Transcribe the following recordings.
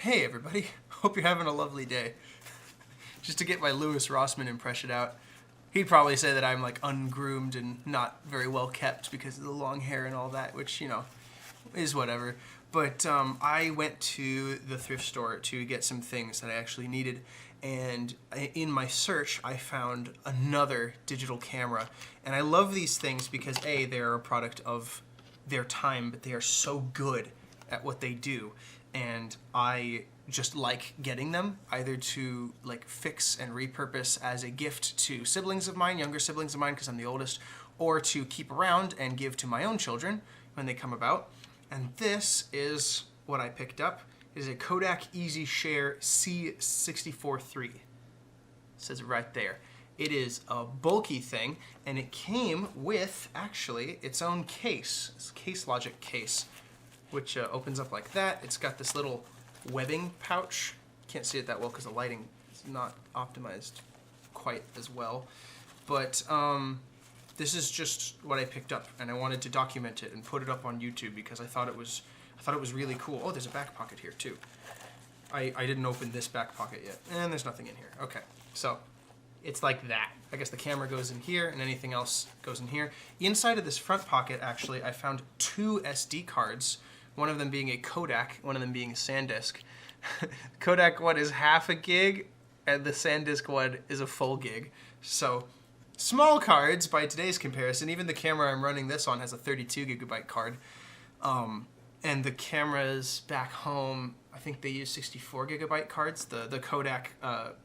Hey everybody, hope you're having a lovely day. Just to get my Louis Rossmann impression out, he'd probably say that I'm like ungroomed and not very well kept because of the long hair and all that, which, you know, is whatever. But I went to the thrift store to get some things that I actually needed, and in my search I found another digital camera. And I love these things because A, they are a product of their time, but they are so good at what they do. And I just like getting them, either to like fix and repurpose as a gift to siblings of mine, younger siblings of mine because I'm the oldest, or to keep around and give to my own children when they come about. And this is what I picked up. It is a Kodak EasyShare C64 III. It says it right there. It is a bulky thing, and it came with, actually, its own case. It's a Case Logic case, which opens up like that. It's got this little webbing pouch. Can't see it that well because the lighting is not optimized quite as well. But this is just what I picked up, and I wanted to document it and put it up on YouTube because I thought it was really cool. Oh, there's a back pocket here too. I didn't open this back pocket yet, and there's nothing in here. Okay, so it's like that. I guess the camera goes in here and anything else goes in here. Inside of this front pocket, actually, I found 2 SD cards, one of them being a Kodak, one of them being a SanDisk. Kodak one is half a gig, and the SanDisk one is a full gig. So small cards by today's comparison. Even the camera I'm running this on has a 32 gigabyte card. And the cameras back home, I think they use 64 gigabyte cards. The Kodak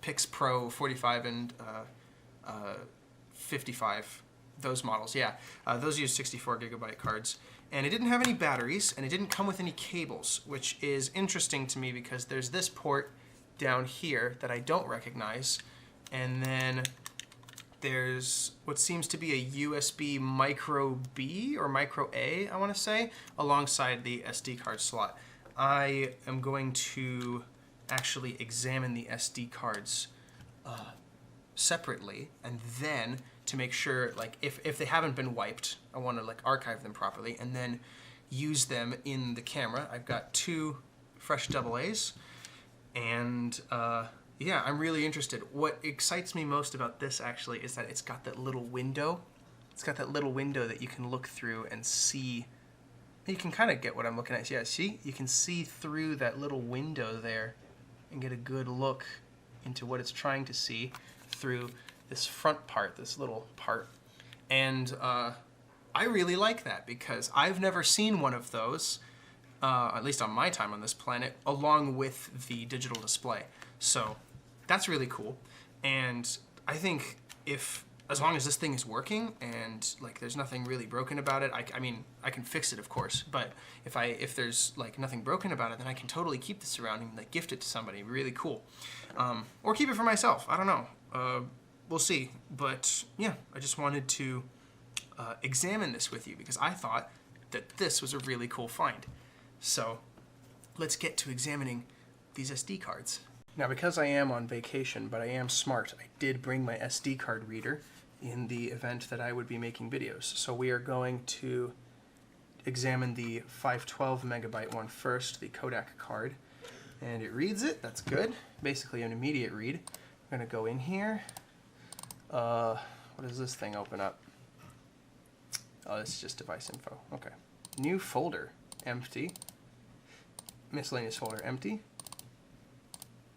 Pix Pro 45 and 55, those models, yeah. Those use 64 gigabyte cards. And it didn't have any batteries, and it didn't come with any cables, which is interesting to me because there's this port down here that I don't recognize, and then there's what seems to be a USB micro B or micro A, I want to say, alongside the SD card slot. I am going to actually examine the SD cards separately, and then to make sure, like, if they haven't been wiped, I want to like archive them properly and then use them in the camera. I've got 2 fresh AA's, and yeah, I'm really interested. What excites me most about this actually is that it's got that little window. It's got that little window that you can look through and see. You can kind of get what I'm looking at. Yeah, see? You can see through that little window there and get a good look into what it's trying to see through this front part, this little part. And I really like that because I've never seen one of those, at least on my time on this planet, along with the digital display. So that's really cool. And I think as long as this thing is working and like there's nothing really broken about it, I mean, I can fix it, of course, but if there's like nothing broken about it, then I can totally keep this around and like gift it to somebody. Really cool. Or keep it for myself. I don't know. We'll see. But yeah, I just wanted to examine this with you because I thought that this was a really cool find. So let's get to examining these SD cards. Now, because I am on vacation, but I am smart, I did bring my SD card reader in the event that I would be making videos. So we are going to examine the 512 megabyte one first, the Kodak card. And it reads it, that's good. Basically an immediate read. I'm gonna go in here. What does this thing open up? Oh, this is just device info, okay. New folder, empty. Miscellaneous folder, empty.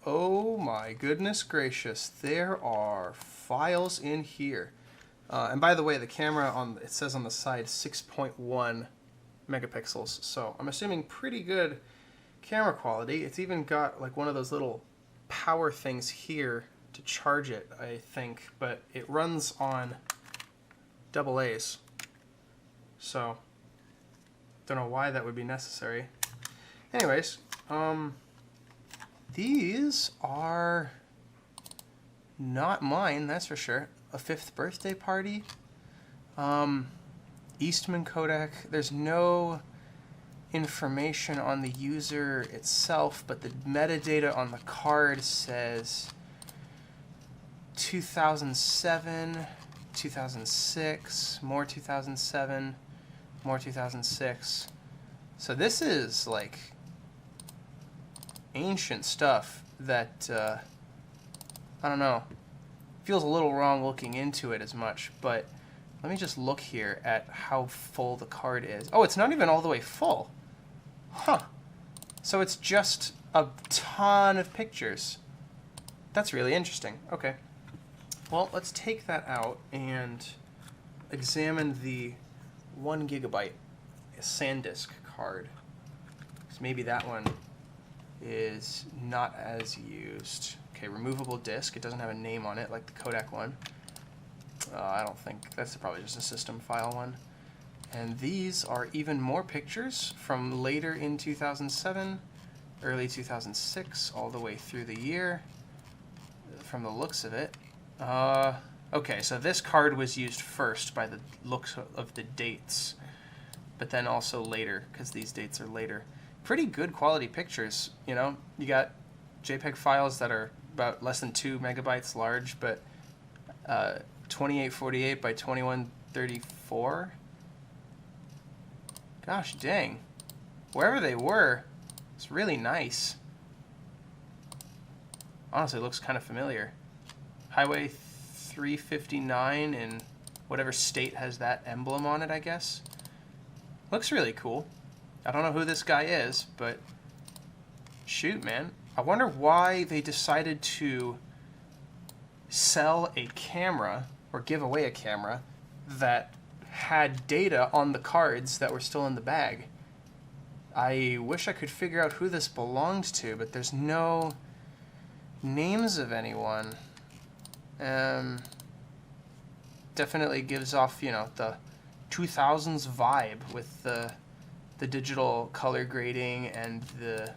Oh my goodness gracious, there are files in here. And by the way, the camera, it says on the side 6.1 megapixels, so I'm assuming pretty good camera quality. It's even got like one of those little power things here to charge it, I think, but it runs on AA's, so don't know why that would be necessary. Anyways, these are not mine, that's for sure. A 5th birthday party. Eastman Kodak. There's no information on the user itself, but the metadata on the card says 2007, 2006, more 2007, more 2006. So this is like ancient stuff that, I don't know, feels a little wrong looking into it as much, but let me just look here at how full the card is. Oh, it's not even all the way full. Huh. So it's just a ton of pictures. That's really interesting. Okay. Well, let's take that out and examine the 1 gigabyte SanDisk card. So maybe that one is not as used. Okay, removable disk. It doesn't have a name on it like the Kodak one. I don't think. That's probably just a system file one. And these are even more pictures from later in 2007, early 2006, all the way through the year, from the looks of it. Okay, so this card was used first by the looks of the dates, but then also later, because these dates are later. Pretty good quality pictures, you know? You got JPEG files that are about less than 2 megabytes large, but 2848 by 2134. Gosh dang. Wherever they were, it's really nice. Honestly, it looks kind of familiar. Highway 359 in whatever state has that emblem on it, I guess. Looks really cool. I don't know who this guy is, but shoot, man. I wonder why they decided to sell a camera or give away a camera that had data on the cards that were still in the bag. I wish I could figure out who this belongs to, but there's no names of anyone. Definitely gives off, you know, the 2000s vibe with the digital color grading and the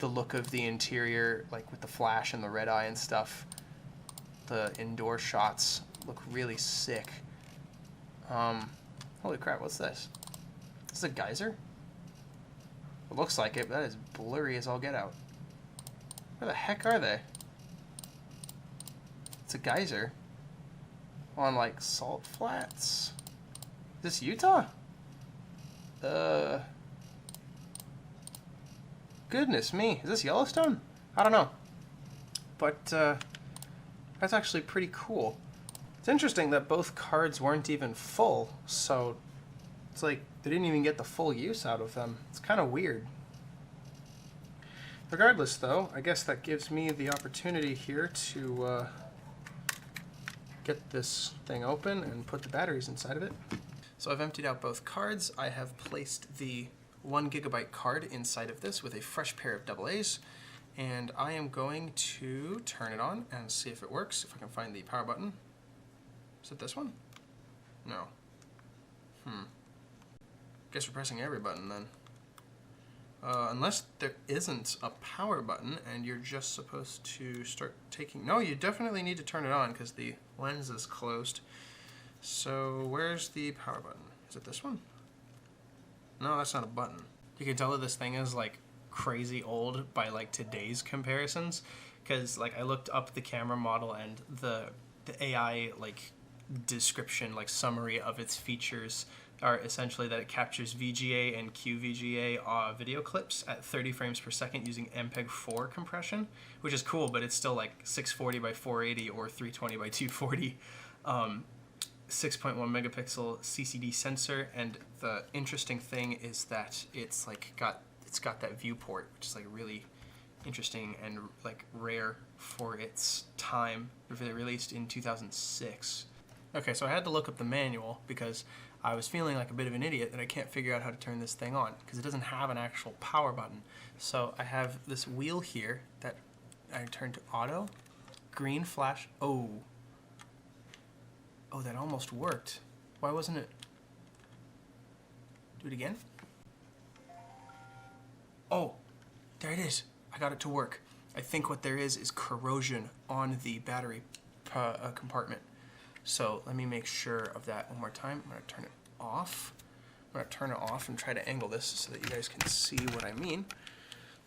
look of the interior, like with the flash and the red eye and stuff. The indoor shots look really sick. Holy crap, what's this? Is this a geyser? It looks like it, but that is blurry as all get out. Where the heck are they? It's a geyser. On, like, salt flats? Is this Utah? Goodness me. Is this Yellowstone? I don't know. But, that's actually pretty cool. It's interesting that both cards weren't even full, so it's like they didn't even get the full use out of them. It's kind of weird. Regardless, though, I guess that gives me the opportunity here to get this thing open and put the batteries inside of it. So I've emptied out both cards. I have placed the 1 gigabyte card inside of this with a fresh pair of AA's, and I am going to turn it on and see if it works, if I can find the power button. Is it this one? No. Guess we're pressing every button then. Unless there isn't a power button and you're just supposed to start taking... No, you definitely need to turn it on because the lens is closed. So where's the power button? Is it this one? No, that's not a button. You can tell that this thing is like crazy old by like today's comparisons, because like I looked up the camera model and the AI like description, like summary of its features are essentially that it captures VGA and QVGA video clips at 30 frames per second using MPEG-4 compression, which is cool, but it's still like 640 by 480 or 320 by 240, 6.1 megapixel CCD sensor, and the interesting thing is that it's got that viewport, which is like really interesting and like rare for its time. It released in 2006. Okay, so I had to look up the manual because I was feeling like a bit of an idiot that I can't figure out how to turn this thing on because it doesn't have an actual power button. So I have this wheel here that I turn to auto, green flash. Oh, that almost worked. Why wasn't it? Do it again. Oh, there it is. I got it to work. I think what there is corrosion on the battery compartment. So let me make sure of that one more time. I'm going to turn it off. I'm going to turn it off and try to angle this so that you guys can see what I mean.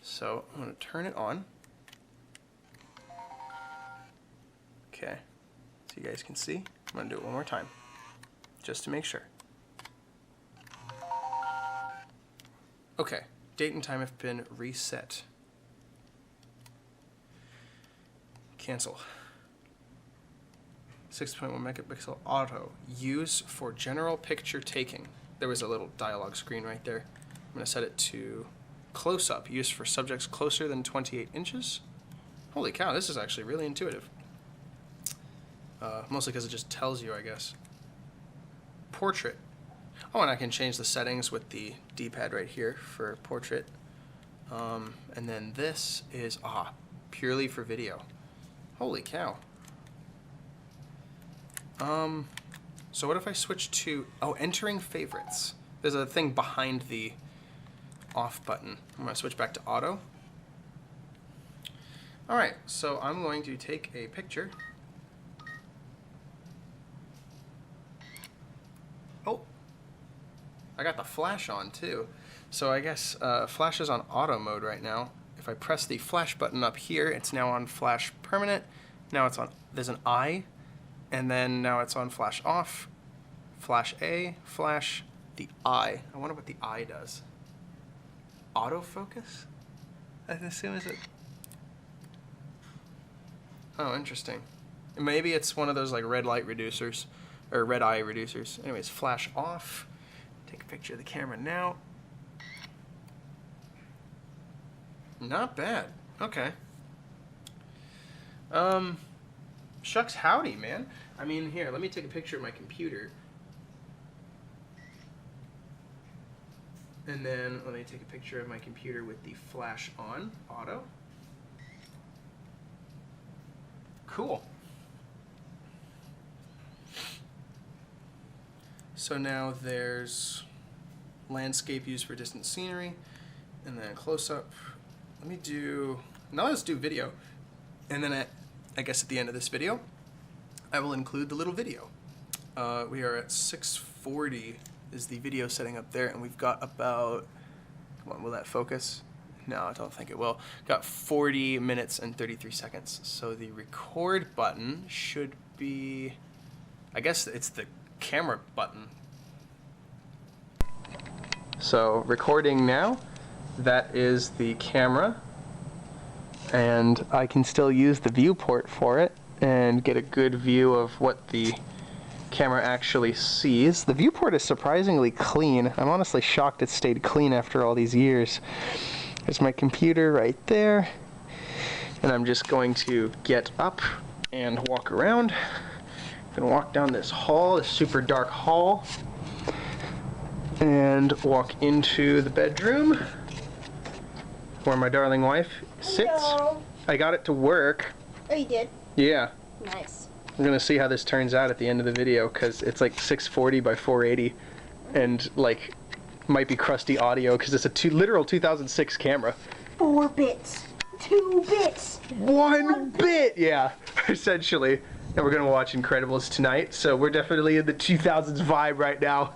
So I'm going to turn it on. Okay, so you guys can see. I'm going to do it one more time, just to make sure. Okay, date and time have been reset. cancel. 6.1 megapixel auto. Use for general picture taking. There was a little dialog screen right there. I'm going to set it to close up. Use for subjects closer than 28 inches. Holy cow, this is actually really intuitive. Mostly because it just tells you, I guess. Portrait. Oh, and I can change the settings with the D-pad right here for portrait. And then this is, purely for video. Holy cow. So what if I switch to, entering favorites. There's a thing behind the off button. I'm going to switch back to auto. Alright, so I'm going to take a picture. Oh, I got the flash on too. So I guess flash is on auto mode right now. If I press the flash button up here, it's now on flash permanent. Now it's on, there's an I, and then now it's on flash off, flash A, flash, the I. I wonder what the I does. Autofocus? I assume is it? Oh, interesting. Maybe it's one of those like red light reducers, or red eye reducers. Anyways, flash off. Take a picture of the camera now. Not bad. Okay. Shucks howdy, man. I mean, here, let me take a picture of my computer. And then let me take a picture of my computer with the flash on, auto. Cool. So now there's landscape used for distant scenery, and then close up. Now let's do video. And then I guess at the end of this video, I will include the little video. We are at 640 is the video setting up there, and we've got about, come on, will that focus? No, I don't think it will. Got 40 minutes and 33 seconds. So the record button should be, I guess it's the camera button. So recording now, that is the camera, and I can still use the viewport for it and get a good view of what the camera actually sees. The viewport is surprisingly clean. I'm honestly shocked it stayed clean after all these years. There's my computer right there, and I'm just going to get up and walk around. I'm gonna walk down this hall, this super dark hall, and walk into the bedroom where my darling wife sits. Hello. I got it to work. Oh, you did? Yeah. Nice. I'm gonna see how this turns out at the end of the video, because it's like 640 by 480, and like might be crusty audio because it's a literal 2006 camera. 4 bits. 2 bits. 1 bit, yeah, essentially. And we're gonna watch Incredibles tonight, so we're definitely in the 2000s vibe right now.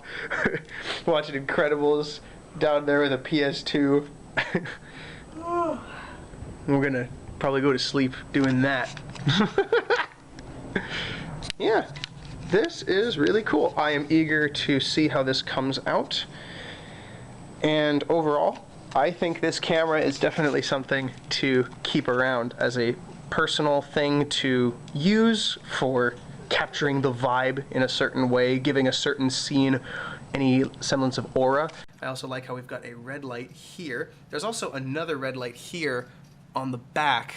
Watching Incredibles down there with a PS2. We're gonna probably go to sleep doing that. Yeah, this is really cool. I am eager to see how this comes out. And overall, I think this camera is definitely something to keep around as a personal thing to use for capturing the vibe in a certain way, giving a certain scene any semblance of aura. I also like how we've got a red light here. There's also another red light here on the back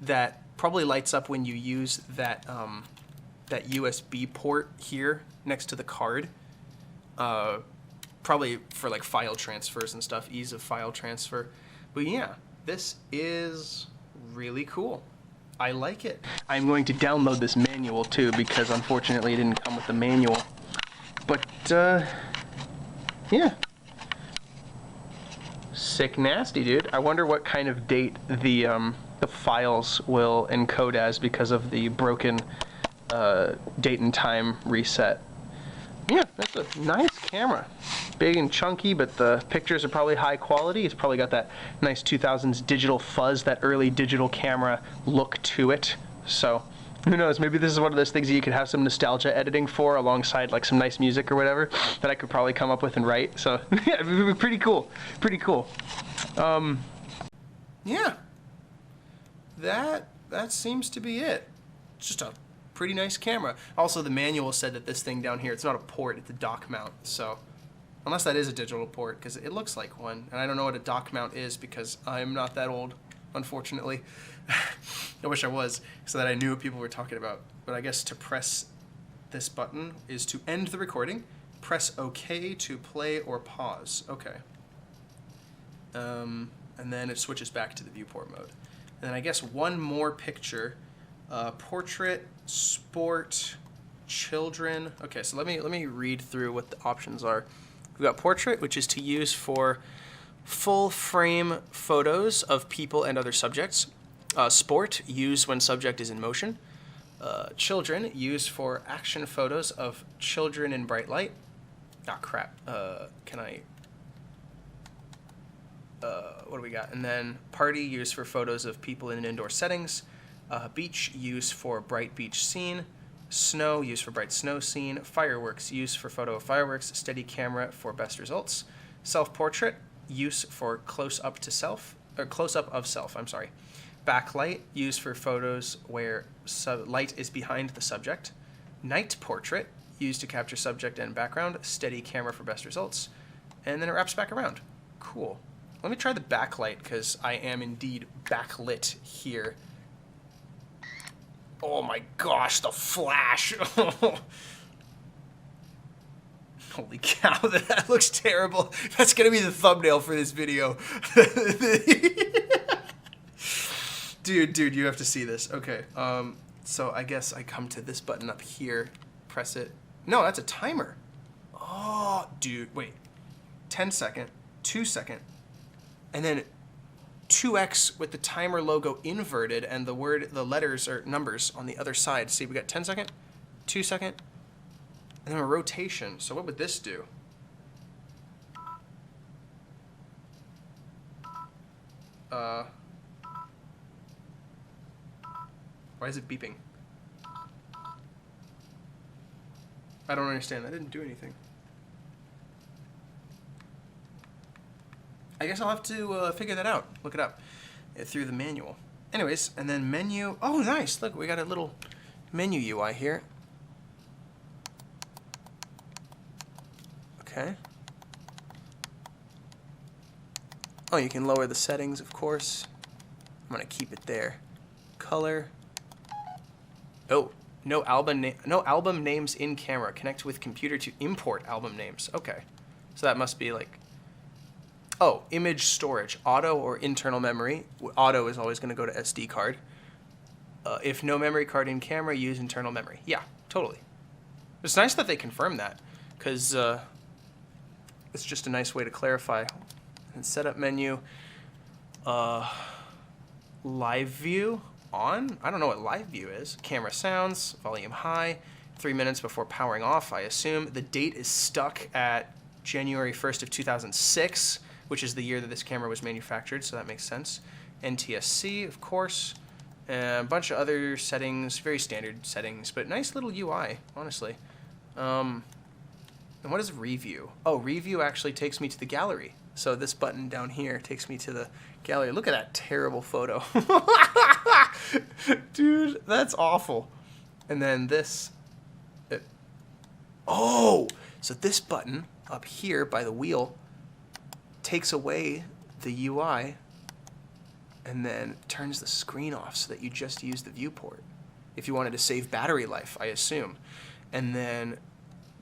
that probably lights up when you use that that USB port here next to the card. Probably for like file transfers and stuff, ease of file transfer. But yeah, this is really cool. I like it. I'm going to download this manual too, because unfortunately it didn't come with the manual. But yeah. Sick nasty, dude. I wonder what kind of date the files will encode as because of the broken date and time reset. Yeah, that's a nice camera. Big and chunky, but the pictures are probably high quality. It's probably got that nice 2000s digital fuzz, that early digital camera look to it. So, who knows, maybe this is one of those things that you could have some nostalgia editing for alongside like some nice music or whatever that I could probably come up with and write. So, yeah, it would be pretty cool. Pretty cool. Yeah. That that seems to be it. It's just a pretty nice camera. Also, the manual said that this thing down here, it's not a port, it's a dock mount. So, unless that is a digital port, because it looks like one. And I don't know what a dock mount is because I'm not that old, unfortunately. I wish I was, so that I knew what people were talking about. But I guess to press this button is to end the recording. Press OK to play or pause. Okay. And then it switches back to the viewport mode. And then I guess one more picture. Portrait, sport, children. Okay, so let me read through what the options are. We've got portrait, which is to use for full frame photos of people and other subjects. Sport, used when subject is in motion. Children, used for action photos of children in bright light. Ah, crap. Can I... what do we got? And then party, used for photos of people in indoor settings. Beach, used for bright beach scene. Snow, used for bright snow scene. Fireworks, used for photo of fireworks. Steady camera for best results. Self-portrait, use for close-up to self, or close-up of self, I'm sorry. Backlight, used for photos where light is behind the subject. Night portrait, used to capture subject and background. Steady camera for best results. And then it wraps back around. Cool. Let me try the backlight, because I am indeed backlit here. Oh my gosh, the flash! Holy cow, that looks terrible. That's gonna be the thumbnail for this video. Dude, you have to see this. Okay, so I guess I come to this button up here, press it. No, that's a timer. Oh, dude, wait. 10 second, 2 second, and then 2x with the timer logo inverted and the letters or numbers on the other side. See, we got 10 second, 2 second, and then a rotation. So what would this do? Why is it beeping? I don't understand. That didn't do anything. I guess I'll have to figure that out. Look it up through the manual. Anyways, and then menu. Oh, nice. Look, we got a little menu UI here. Okay. Oh, you can lower the settings, of course. I'm going to keep it there. Color. Oh, no album names in camera. Connect with computer to import album names. Okay. So that must be like... Oh, image storage, auto or internal memory. Auto is always going to go to SD card. If no memory card in camera, use internal memory. Yeah, totally. It's nice that they confirm that, because it's just a nice way to clarify. And setup menu, live view on. I don't know what live view is. Camera sounds, volume high, 3 minutes before powering off, I assume. The date is stuck at January 1st of 2006. Which is the year that this camera was manufactured, so that makes sense. NTSC, of course. A bunch of other settings, very standard settings, but nice little UI, honestly. And what is review? Oh, review actually takes me to the gallery. So this button down here takes me to the gallery. Look at that terrible photo. Dude, that's awful. And then this. Oh, so this button up here by the wheel takes away the UI and then turns the screen off so that you just use the viewport. If you wanted to save battery life, I assume. And then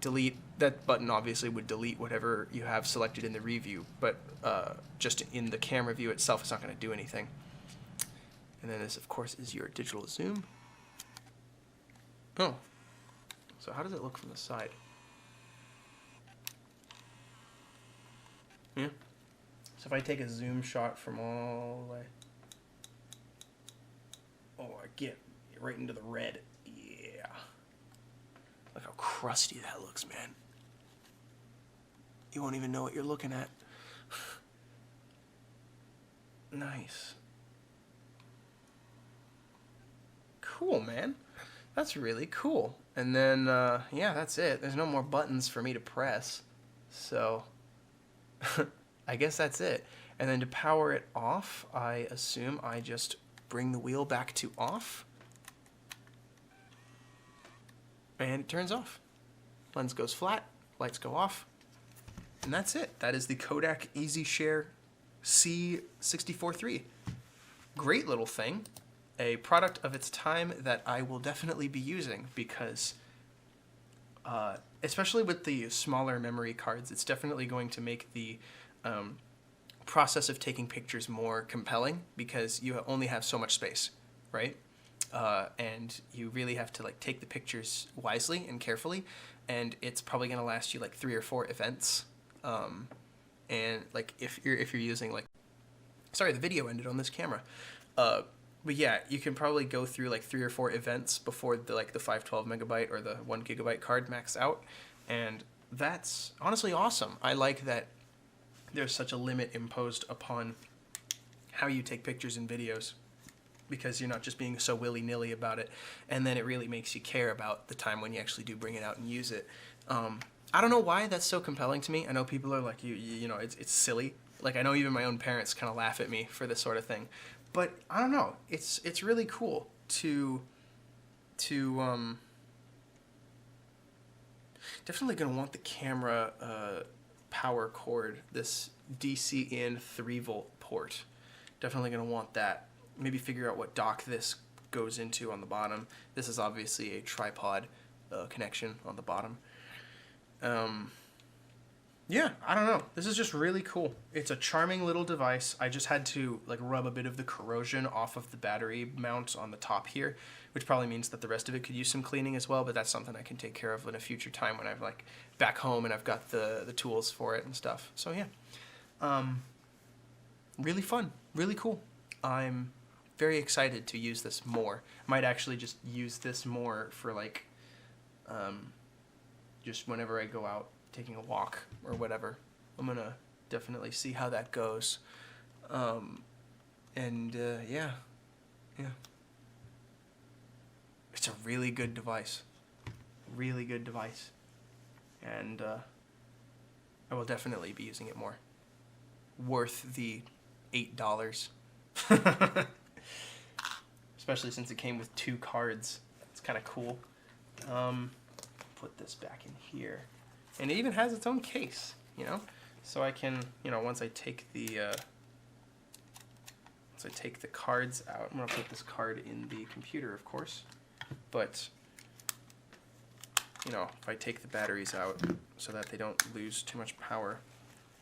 delete, that button obviously would delete whatever you have selected in the review, but just in the camera view itself, it's not going to do anything. And then this, of course, is your digital zoom. Oh, so how does it look from the side? Yeah. So if I take a zoom shot from all the way, oh, I get right into the red. Yeah. Look how crusty that looks, man. You won't even know what you're looking at. Nice. Cool, man. That's really cool. And then, yeah, that's it. There's no more buttons for me to press. So... I guess that's it. And then to power it off, I assume I just bring the wheel back to off. And it turns off. Lens goes flat, lights go off, and that's it. That is the Kodak EasyShare C64 III. Great little thing. A product of its time that I will definitely be using because, especially with the smaller memory cards, it's definitely going to make the process of taking pictures more compelling because you only have so much space, right? And you really have to like take the pictures wisely and carefully, and it's probably going to last you like 3 or 4 events. And like if you're using like, sorry, the video ended on this camera. But yeah, you can probably go through like 3 or 4 events before the 512 megabyte or the 1 gigabyte card max out, and that's honestly awesome. I like that there's such a limit imposed upon how you take pictures and videos, because you're not just being so willy-nilly about it, and then it really makes you care about the time when you actually do bring it out and use it. I don't know why that's so compelling to me. I know people are like, you know, it's silly. Like, I know even my own parents kind of laugh at me for this sort of thing. But I don't know. It's really cool to definitely gonna want the camera power cord, this DC in 3-volt port. Definitely gonna want that. Maybe figure out what dock this goes into on the bottom. This is obviously a tripod connection on the bottom. Yeah, I don't know. This is just really cool. It's a charming little device. I just had to like rub a bit of the corrosion off of the battery mount on the top here, which probably means that the rest of it could use some cleaning as well, but that's something I can take care of in a future time when I'm like back home and I've got the tools for it and stuff. So yeah, really fun, really cool. I'm very excited to use this more. Might actually just use this more for like, just whenever I go out taking a walk or whatever. I'm gonna definitely see how that goes. Yeah. It's a really good device. Really good device. And I will definitely be using it more. Worth the $8. Especially since it came with 2 cards. It's kind of cool. Put this back in here. And it even has its own case, you know? So I can, you know, once I take the cards out, I'm gonna put this card in the computer, of course. But, you know, if I take the batteries out so that they don't lose too much power,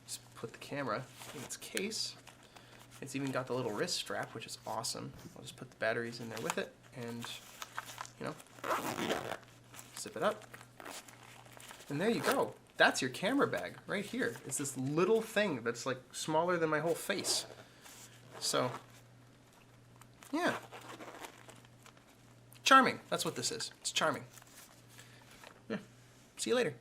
just put the camera in its case. It's even got the little wrist strap, which is awesome. I'll just put the batteries in there with it and, you know, zip it up. And there you go. That's your camera bag right here. It's this little thing that's like smaller than my whole face. So, yeah. Charming. That's what this is. It's charming. Yeah. See you later.